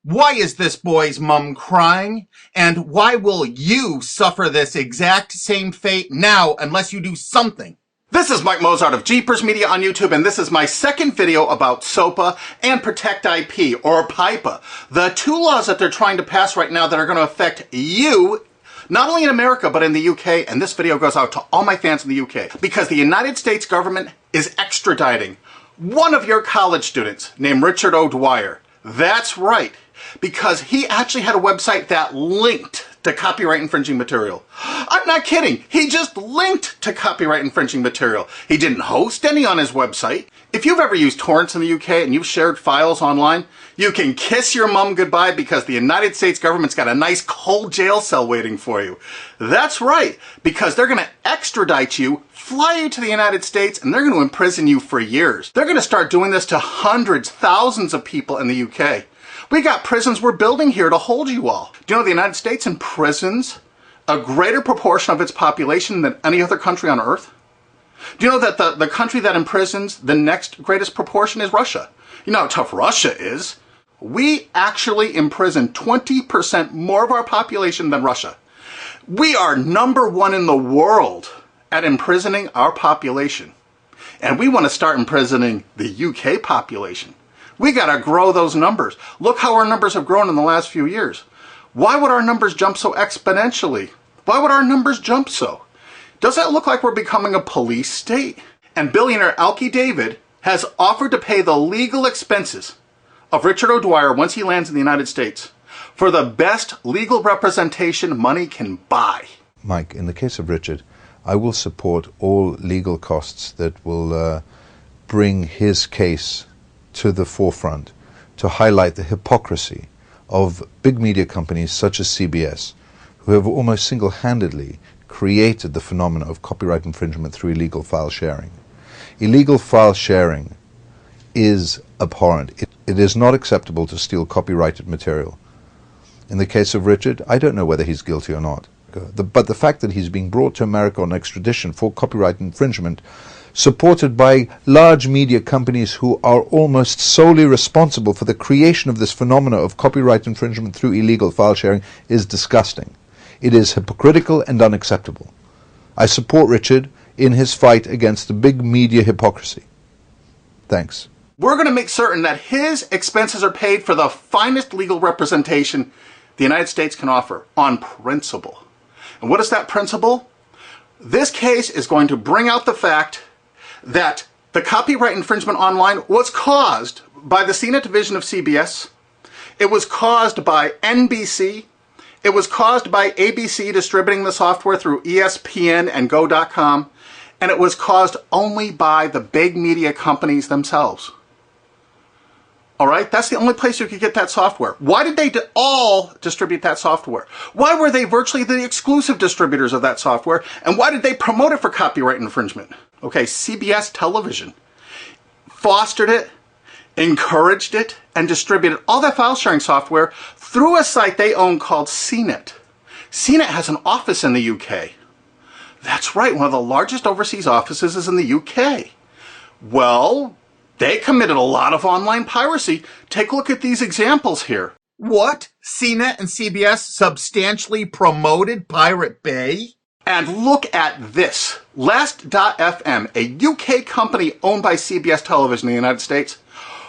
Why is this boy's mom crying? And why will you suffer this exact same fate now unless you do something? This is Mike Mozart of Jeepers Media on YouTube, and this is my second video about SOPA and Protect IP, or PIPA, the two laws that they're trying to pass right now that are going to affect you, not only in America, but in the UK. And this video goes out to all my fans in the UK, because the United States government is extraditing one of your college students named Richard O'Dwyer. That's right, because he actually had a website that linked to copyright infringing material. I'm not kidding. He just linked to copyright infringing material. He didn't host any on his website. If you've ever used torrents in the UK and you've shared files online, you can kiss your mum goodbye, because the United States government's got a nice cold jail cell waiting for you. That's right, because they're going to extradite you, fly you to the United States, and they're going to imprison you for years. They're going to start doing this to hundreds, thousands of people in the UK. We got prisons we're building here to hold you all. Do you know the United States imprisons a greater proportion of its population than any other country on earth? Do you know that the country that imprisons the next greatest proportion is Russia? You know how tough Russia is. We actually imprison 20% more of our population than Russia. We are #1 in the world at imprisoning our population. And we want to start imprisoning the UK population. We got to grow those numbers. Look how our numbers have grown in the last few years. Why would our numbers jump so exponentially? Why would our numbers jump so? Doesn't it look like we're becoming a police state? And billionaire Alki David has offered to pay the legal expenses of Richard O'Dwyer once he lands in the United States for the best legal representation money can buy. Mike, in the case of Richard, I will support all legal costs that will bring his case to the forefront, to highlight the hypocrisy of big media companies such as CBS, who have almost single-handedly created the phenomena of copyright infringement through illegal file sharing. Illegal file sharing is abhorrent. It is not acceptable to steal copyrighted material. In the case of Richard, I don't know whether he's guilty or not. But the fact that he's being brought to America on extradition for copyright infringement, supported by large media companies who are almost solely responsible for the creation of this phenomena of copyright infringement through illegal file sharing, is disgusting. It is hypocritical and unacceptable. I support Richard in his fight against the big media hypocrisy. Thanks. We're going to make certain that his expenses are paid for the finest legal representation the United States can offer on principle. And what is that principle? This case is going to bring out the fact that the copyright infringement online was caused by the CNET division of CBS. It was caused by NBC. It was caused by ABC distributing the software through ESPN and Go.com. And it was caused only by the big media companies themselves. All right, that's the only place you could get that software. Why did they all distribute that software? Why were they virtually the exclusive distributors of that software? And why did they promote it for copyright infringement? Okay, CBS television fostered it, encouraged it, and distributed all that file sharing software through a site they own called CNET. CNET has an office in the UK. That's right, one of the largest overseas offices is in the UK. Well, they committed a lot of online piracy. Take a look at these examples here. What? CNET and CBS substantially promoted Pirate Bay? And look at this. Last.fm, a UK company owned by CBS Television in the United States.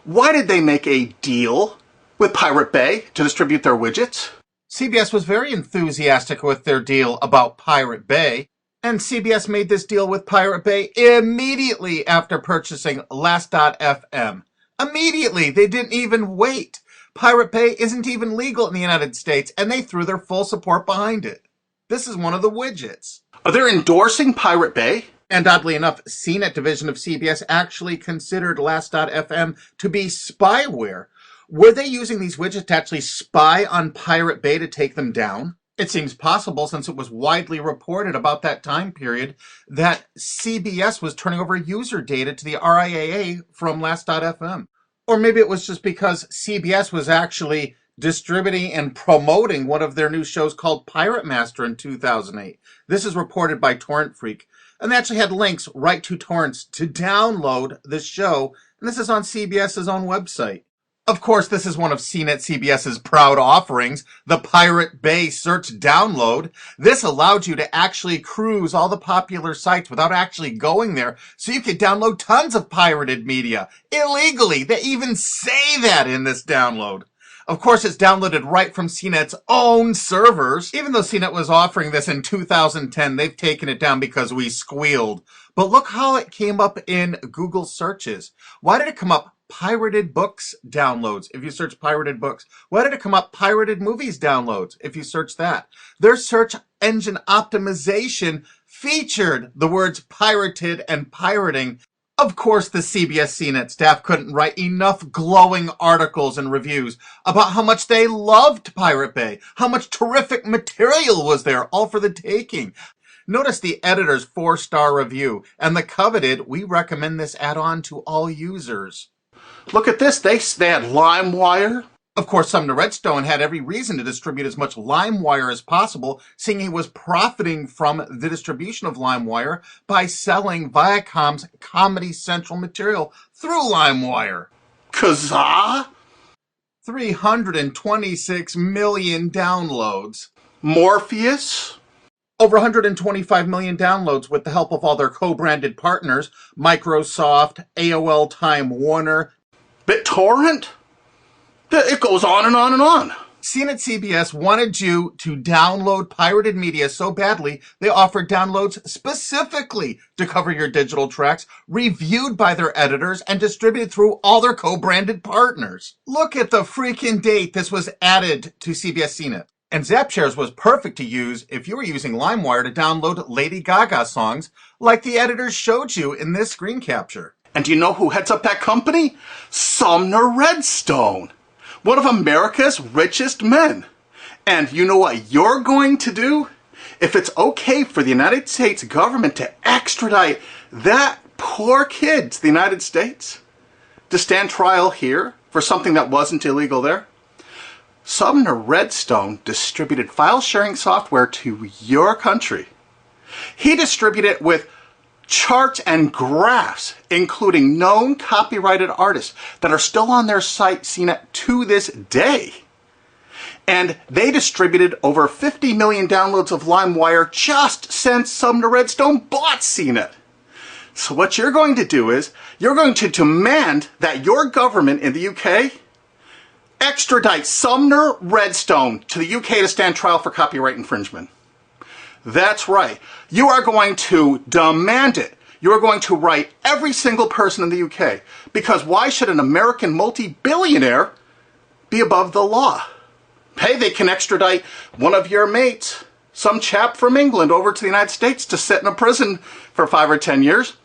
Why did they make a deal with Pirate Bay to distribute their widgets? CBS was very enthusiastic with their deal about Pirate Bay. And CBS made this deal with Pirate Bay immediately after purchasing Last.fm. Immediately. They didn't even wait. Pirate Bay isn't even legal in the United States, and they threw their full support behind it. This is one of the widgets. Are they endorsing Pirate Bay? And oddly enough, CNET division of CBS actually considered Last.fm to be spyware. Were they using these widgets to actually spy on Pirate Bay to take them down? It seems possible, since it was widely reported about that time period that CBS was turning over user data to the RIAA from Last.fm. Or maybe it was just because CBS was actually distributing and promoting one of their new shows called Pirate Master in 2008. This is reported by Torrent Freak. And they actually had links right to torrents to download the show. And this is on CBS's own website. Of course, this is one of CNET CBS's proud offerings, the Pirate Bay Search Download. This allowed you to actually cruise all the popular sites without actually going there, so you could download tons of pirated media illegally. They even say that in this download. Of course, it's downloaded right from CNET's own servers. Even though CNET was offering this in 2010, they've taken it down because we squealed. But look how it came up in Google searches. Why did it come up pirated books downloads if you search pirated books? Why did it come up pirated movies downloads if you search that? Their search engine optimization featured the words pirated and pirating. Of course, the CBS CNET staff couldn't write enough glowing articles and reviews about how much they loved Pirate Bay, how much terrific material was there, all for the taking. Notice the editor's 4-star review and the coveted, we recommend this add-on to all users. Look at this, they had LimeWire. Of course, Sumner Redstone had every reason to distribute as much LimeWire as possible, seeing he was profiting from the distribution of LimeWire by selling Viacom's Comedy Central material through LimeWire. Kazaa? 326 million downloads. Morpheus? Over 125 million downloads with the help of all their co-branded partners, Microsoft, AOL Time Warner, BitTorrent? It goes on and on and on. CNET CBS wanted you to download pirated media so badly, they offered downloads specifically to cover your digital tracks, reviewed by their editors, and distributed through all their co-branded partners. Look at the freaking date this was added to CBS CNET. And ZapShares was perfect to use if you were using LimeWire to download Lady Gaga songs, like the editors showed you in this screen capture. And do you know who heads up that company? Sumner Redstone, one of America's richest men. And you know what you're going to do? If it's okay for the United States government to extradite that poor kid to the United States to stand trial here for something that wasn't illegal there, Sumner Redstone distributed file sharing software to your country. He distributed it with charts and graphs, including known copyrighted artists that are still on their site CNET to this day. And they distributed over 50 million downloads of LimeWire just since Sumner Redstone bought CNET. So what you're going to do is, you're going to demand that your government in the UK extradite Sumner Redstone to the UK to stand trial for copyright infringement. That's right. You are going to demand it. You are going to write every single person in the UK. Because why should an American multi-billionaire be above the law? Hey, they can extradite one of your mates, some chap from England, over to the United States to sit in a prison for 5 or 10 years.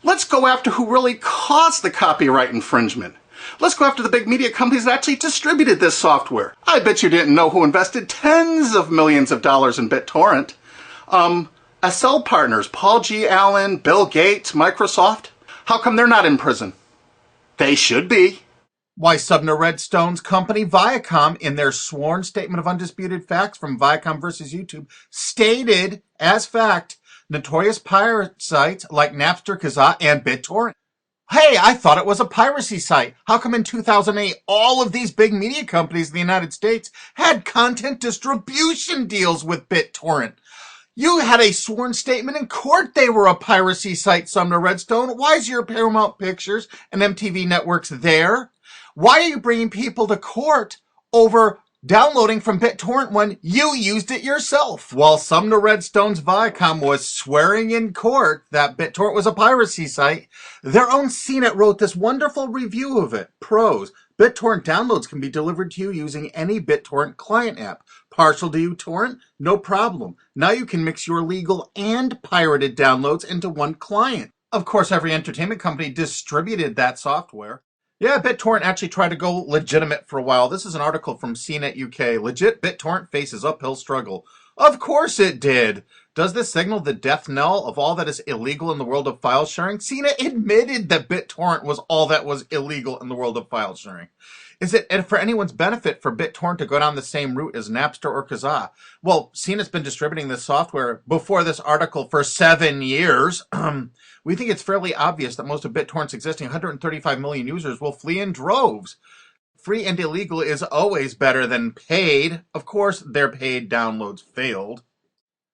Let's go after who really caused the copyright infringement. Let's go after the big media companies that actually distributed this software. I bet you didn't know who invested tens of millions of dollars in BitTorrent. SL partners, Paul G. Allen, Bill Gates, Microsoft. How come they're not in prison? They should be. Why, Sumner Redstone's company Viacom, in their sworn statement of undisputed facts from Viacom versus YouTube, stated as fact notorious pirate sites like Napster, Kazaa, and BitTorrent. Hey, I thought it was a piracy site. How come in 2008 all of these big media companies in the United States had content distribution deals with BitTorrent? You had a sworn statement in court they were a piracy site, Sumner Redstone. Why is your Paramount Pictures and MTV networks there? Why are you bringing people to court over downloading from BitTorrent when you used it yourself? While Sumner Redstone's Viacom was swearing in court that BitTorrent was a piracy site, their own CNET wrote this wonderful review of it. Pros: BitTorrent downloads can be delivered to you using any BitTorrent client app. Partial to uTorrent? No problem. Now you can mix your legal and pirated downloads into one client. Of course, every entertainment company distributed that software. Yeah, BitTorrent actually tried to go legitimate for a while. This is an article from CNET UK. Legit BitTorrent faces uphill struggle. Of course it did. Does this signal the death knell of all that is illegal in the world of file sharing? CNET admitted that BitTorrent was all that was illegal in the world of file sharing. Is it for anyone's benefit for BitTorrent to go down the same route as Napster or Kazaa? Well, CNET's been distributing this software before this article for 7 years. We think it's fairly obvious that most of BitTorrent's existing 135 million users will flee in droves. Free and illegal is always better than paid. Of course, their paid downloads failed.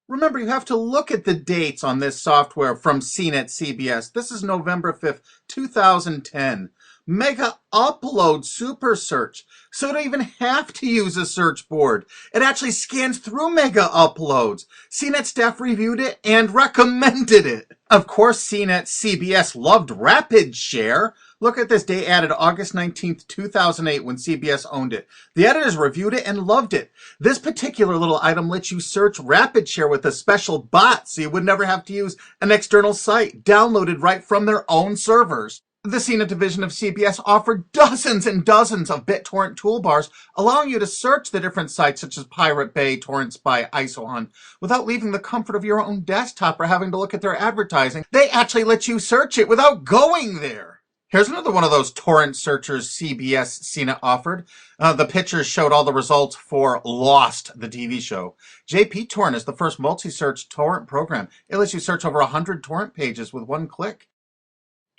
Remember, you have to look at the dates on this software from CNET CBS. This is November 5th, 2010. Mega upload super search. So you don't even have to use a search board. It actually scans through mega uploads. CNET staff reviewed it and recommended it. Of course, CNET CBS loved rapid share. Look at this day added August 19th, 2008 when CBS owned it. The editors reviewed it and loved it. This particular little item lets you search rapid share with a special bot so you would never have to use an external site, downloaded right from their own servers. The CNET division of CBS offered dozens and dozens of BitTorrent toolbars, allowing you to search the different sites such as Pirate Bay, Torrent Spy, ISOHunt, without leaving the comfort of your own desktop or having to look at their advertising. They actually let you search it without going there. Here's another one of those torrent searchers CBS CNET offered. The pictures showed all the results for Lost, the TV show. JP Torrent is the first multi-search torrent program. It lets you search over 100 torrent pages with one click.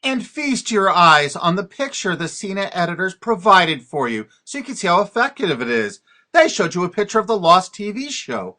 And feast your eyes on the picture the CNET editors provided for you so you can see how effective it is. They showed you a picture of the Lost TV show.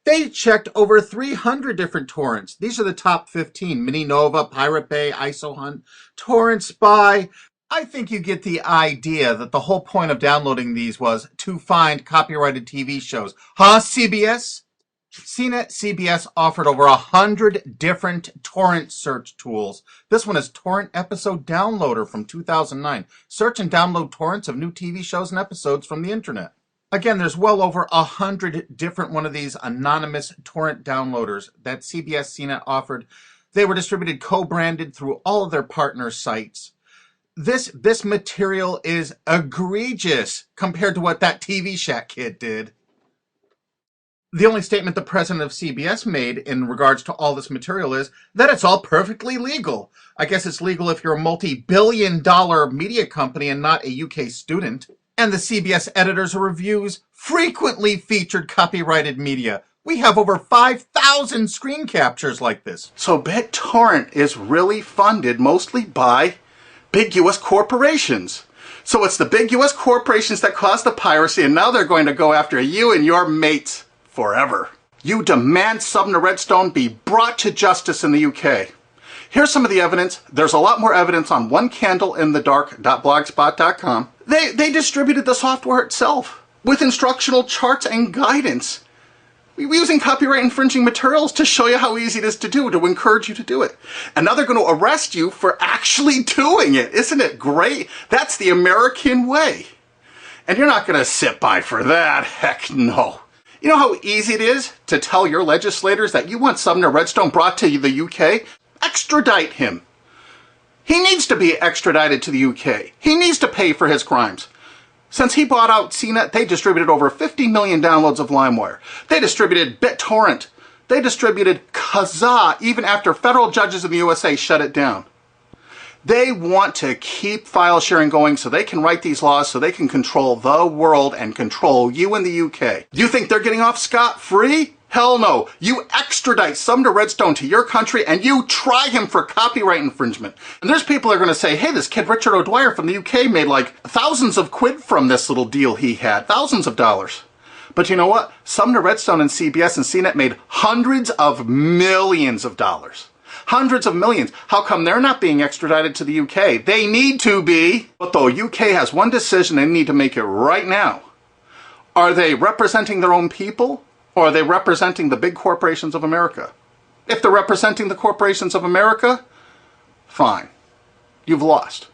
They checked over 300 different torrents. These are the top 15. Mininova, Pirate Bay, ISOHunt, Torrent Spy. I think you get the idea that the whole point of downloading these was to find copyrighted TV shows. Huh, CBS? CNET CBS offered over 100 different torrent search tools. This one is Torrent Episode Downloader from 2009. Search and download torrents of new TV shows and episodes from the internet. Again, there's well over 100 different one of these anonymous torrent downloaders that CBS CNET offered. They were distributed co-branded through all of their partner sites. This material is egregious compared to what that TV Shack kid did. The only statement the president of CBS made in regards to all this material is that it's all perfectly legal. I guess it's legal if you're a multi-billion-dollar media company and not a UK student. And the CBS editors' reviews frequently featured copyrighted media. We have over 5,000 screen captures like this. So BitTorrent is really funded mostly by big US corporations. So it's the big US corporations that caused the piracy, and now they're going to go after you and your mates forever. You demand Sumner Redstone be brought to justice in the UK. Here's some of the evidence. There's a lot more evidence on onecandleinthedark.blogspot.com. They distributed the software itself with instructional charts and guidance. We're using copyright infringing materials to show you how easy it is to do, to encourage you to do it. And now they're going to arrest you for actually doing it. Isn't it great? That's the American way. And you're not going to sit by for that. Heck no. You know how easy it is to tell your legislators that you want Sumner Redstone brought to the UK? Extradite him. He needs to be extradited to the UK. He needs to pay for his crimes. Since he bought out CNET, they distributed over 50 million downloads of LimeWire. They distributed BitTorrent. They distributed Kazaa even after federal judges in the USA shut it down. They want to keep file sharing going so they can write these laws so they can control the world and control you in the UK. You think they're getting off scot-free? Hell no. You extradite Sumner Redstone to your country and you try him for copyright infringement. And there's people that are going to say, hey, this kid Richard O'Dwyer from the UK made like thousands of quid from this little deal he had. Thousands of dollars. But you know what? Sumner Redstone and CBS and CNET made hundreds of millions of dollars. Hundreds of millions. How come they're not being extradited to the UK? They need to be. But the UK has one decision they need to make it right now. Are they representing their own people? Or are they representing the big corporations of America? If they're representing the corporations of America, fine. You've lost.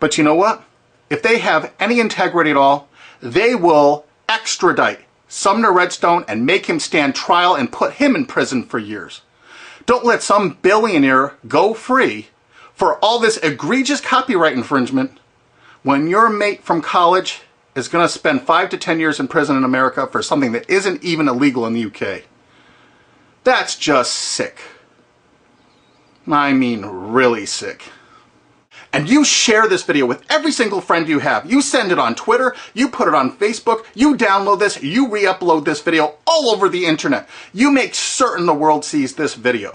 But you know what? If they have any integrity at all, they will extradite Sumner Redstone and make him stand trial and put him in prison for years. Don't let some billionaire go free for all this egregious copyright infringement when your mate from college is going to spend 5 to 10 years in prison in America for something that isn't even illegal in the UK. That's just sick. I mean, really sick. And you share this video with every single friend you have. You send it on Twitter, you put it on Facebook, you download this, you re-upload this video all over the internet. You make certain the world sees this video.